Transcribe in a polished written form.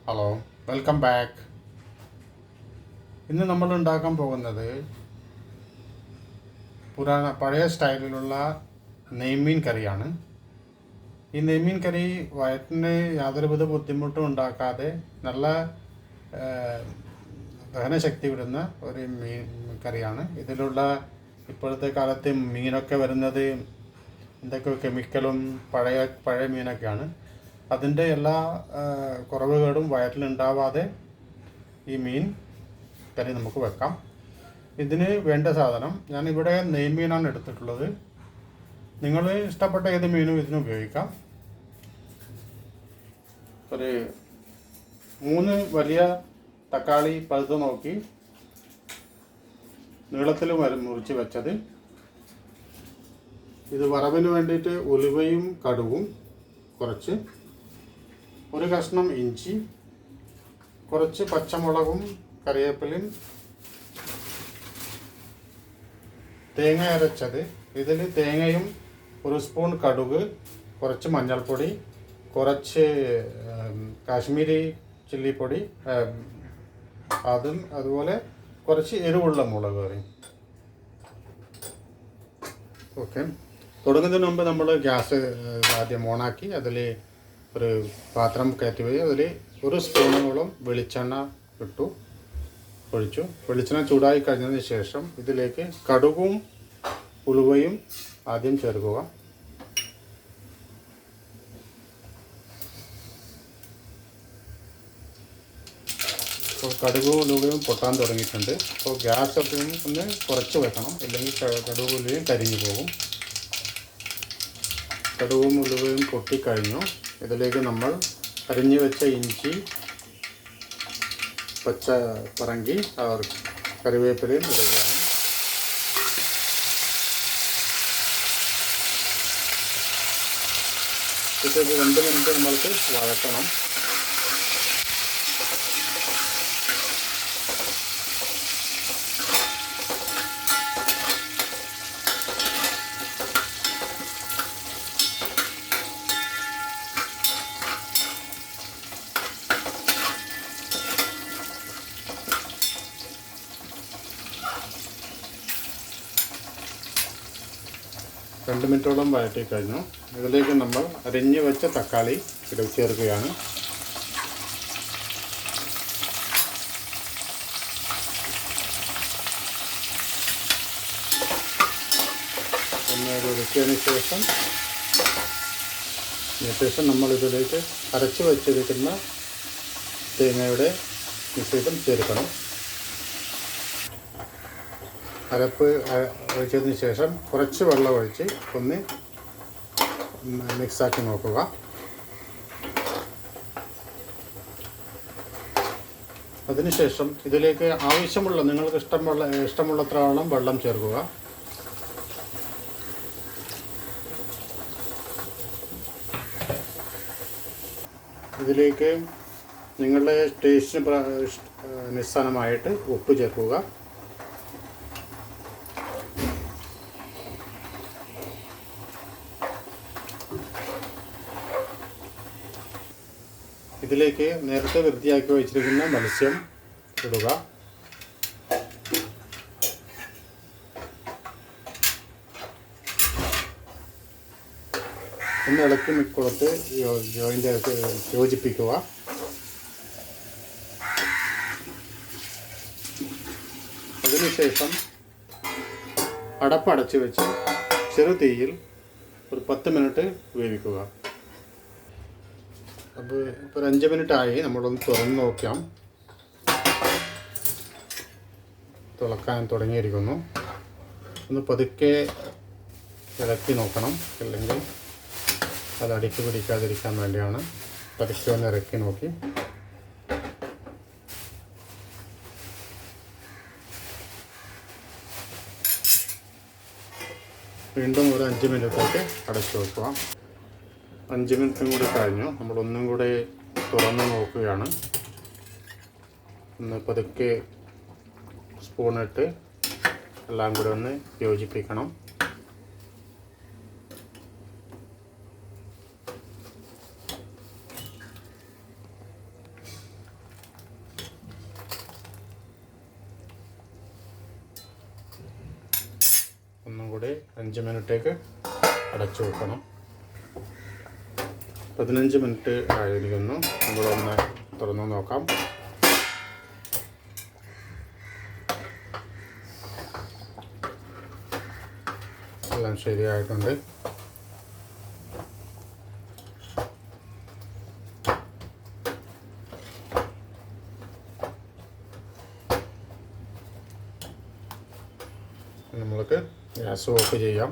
Hello, welcome back. ഇന്ന് നമ്മൾ ഉണ്ടാക്കാൻ പോകുന്നത് പഴയ സ്റ്റൈലിലുള്ള നെയ്മീൻ കറിയാണ്. ഈ നെയ്മീൻ കറി വയറ്റിന് യാതൊരുവിധ ബുദ്ധിമുട്ടും ഉണ്ടാക്കാതെ നല്ല ദഹനശക്തി വിടുന്ന ഒരു മീൻ കറിയാണ്. ഇതിലുള്ള ഇപ്പോഴത്തെ കാലത്ത് മീനൊക്കെ വരുന്നത് എന്തൊക്കെയോ കെമിക്കലും പഴയ മീനൊക്കെയാണ്. അതിൻ്റെ എല്ലാ കുറവുകളും വയറ്റിലുണ്ടാവാതെ ഈ മീൻ കറി നമുക്ക് വെക്കാം. ഇതിന് വേണ്ട സാധനം, ഞാനിവിടെ നെയ്മീനാണ് എടുത്തിട്ടുള്ളത്. നിങ്ങൾ ഇഷ്ടപ്പെട്ട ഏത് മീനും ഇതിന് ഉപയോഗിക്കാം. ഒരു 3 വലിയ തക്കാളി പഴുത്ത് നോക്കി നീളത്തിൽ മുറിച്ച് വെച്ചത്. ഇത് വറവിന് വേണ്ടിയിട്ട് ഉലുവയും കടുകും കുറച്ച്, ഒരു കഷ്ണം ഇഞ്ചി, കുറച്ച് പച്ചമുളകും കറിവേപ്പിലയും, തേങ്ങ അരച്ചത്. ഇതിൽ തേങ്ങയും 1 സ്പൂൺ കടുക്, കുറച്ച് മഞ്ഞൾപ്പൊടി, കുറച്ച് കാശ്മീരി ചില്ലിപ്പൊടി, അതുപോലെ കുറച്ച് എരിവുള്ള മുളക് കറി. ഓക്കെ, തുടങ്ങുന്നതിന് മുമ്പ് നമ്മൾ ഗ്യാസ് ആദ്യം ഓണാക്കി അതിൽ ഒരു പാത്രം കയറ്റി പോയി അതിൽ 1 സ്പൂണോളം വെളിച്ചെണ്ണ ഒഴിച്ചു. വെളിച്ചെണ്ണ ചൂടായി കഴിഞ്ഞതിന് ശേഷം ഇതിലേക്ക് കടുകും ഉലുവയും ആദ്യം ചേർക്കുക. അപ്പോൾ കടുകും ഉലുവയും പൊട്ടാൻ തുടങ്ങിയിട്ടുണ്ട്. അപ്പോൾ ഗ്യാസ് ഒക്കെ ഒന്ന് കുറച്ച് വെക്കണം, ഇല്ലെങ്കിൽ കടുകും ഉലുവയും കരിഞ്ഞു പോകും. കടുകും ഉലുവയും പൊട്ടിക്കഴിഞ്ഞു. ഇതിലേക്ക് നമ്മൾ അരിഞ്ഞു വെച്ച ഇഞ്ചി, പച്ചപ്പറങ്കി, കറിവേപ്പിലയും ഇടുകയാണ്. ഇത് 2 മിനിറ്റ് നമ്മൾക്ക് വഴറ്റണം. രണ്ട് മിനിറ്റോളം വഴറ്റി കഴിഞ്ഞു. ഇതിലേക്ക് നമ്മൾ അരിഞ്ഞു വെച്ച തക്കാളി ചേർക്കുകയാണ്. ഒന്ന് ഒതുക്കിയതിന് ശേഷം നമ്മൾ ഇതിലേക്ക് അരച്ച് വെച്ചിരിക്കുന്ന തേങ്ങയുടെ മിശ്രിതം ചേർക്കണം. അരപ്പ് ഒഴിച്ചതിന് ശേഷം കുറച്ച് വെള്ളം ഒഴിച്ച് ഒന്ന് മിക്സാക്കി നോക്കുക. അതിനുശേഷം ഇതിലേക്ക് ആവശ്യമുള്ള, നിങ്ങൾക്ക് ഇഷ്ടമുള്ളത്രോളം വെള്ളം ചേർക്കുക. ഇതിലേക്ക് നിങ്ങളുടെ ടേസ്റ്റിന് നിസ്സാരമായിട്ട് ഉപ്പ് ചേർക്കുക. ഇതിലേക്ക് നേരത്തെ വൃത്തിയാക്കി വെച്ചിരിക്കുന്ന മത്സ്യം ഇടുക. ഒന്ന് ഇളക്കി കൊടുത്ത് യോജിപ്പിക്കുക. അതിനുശേഷം അടപ്പടച്ച് വെച്ച് ചെറു തീയിൽ ഒരു 10 മിനിറ്റ് വേവിക്കുക. അപ്പോൾ ഇപ്പോൾ ഒരു 5 മിനിറ്റായി. നമ്മളൊന്ന് തുറന്ന് നോക്കാം. തിളക്കാൻ തുടങ്ങിയിരിക്കുന്നു. ഒന്ന് പതുക്കെ ഇളക്കി നോക്കണം, അല്ലെങ്കിൽ അത് അടിക്ക് പിടിക്കാതിരിക്കാൻ വേണ്ടിയാണ്. പതുക്കെ ഒന്ന് ഇറക്കി നോക്കി. വീണ്ടും ഒരു 5 മിനിറ്റൊക്കെ അടച്ചു വെക്കുക. 5 മിനിറ്റും കൂടി കഴിഞ്ഞു. നമ്മളൊന്നും കൂടെ തുറന്ന് നോക്കുകയാണ്. ഒന്ന് പതുക്കെ സ്പൂണിട്ട് എല്ലാം കൂടെ ഒന്ന് യോജിപ്പിക്കണം. കൂടി 5 മിനിറ്റേക്ക് അടച്ചു വെക്കണം. 15 മിനിറ്റ് ആയിരിക്കുന്നു. നമ്മളൊന്ന് തുറന്നു നോക്കാം. എല്ലാം ശരിയായിട്ടുണ്ട്. നമ്മൾക്ക് ഗ്യാസ് ഓഫ് ചെയ്യാം.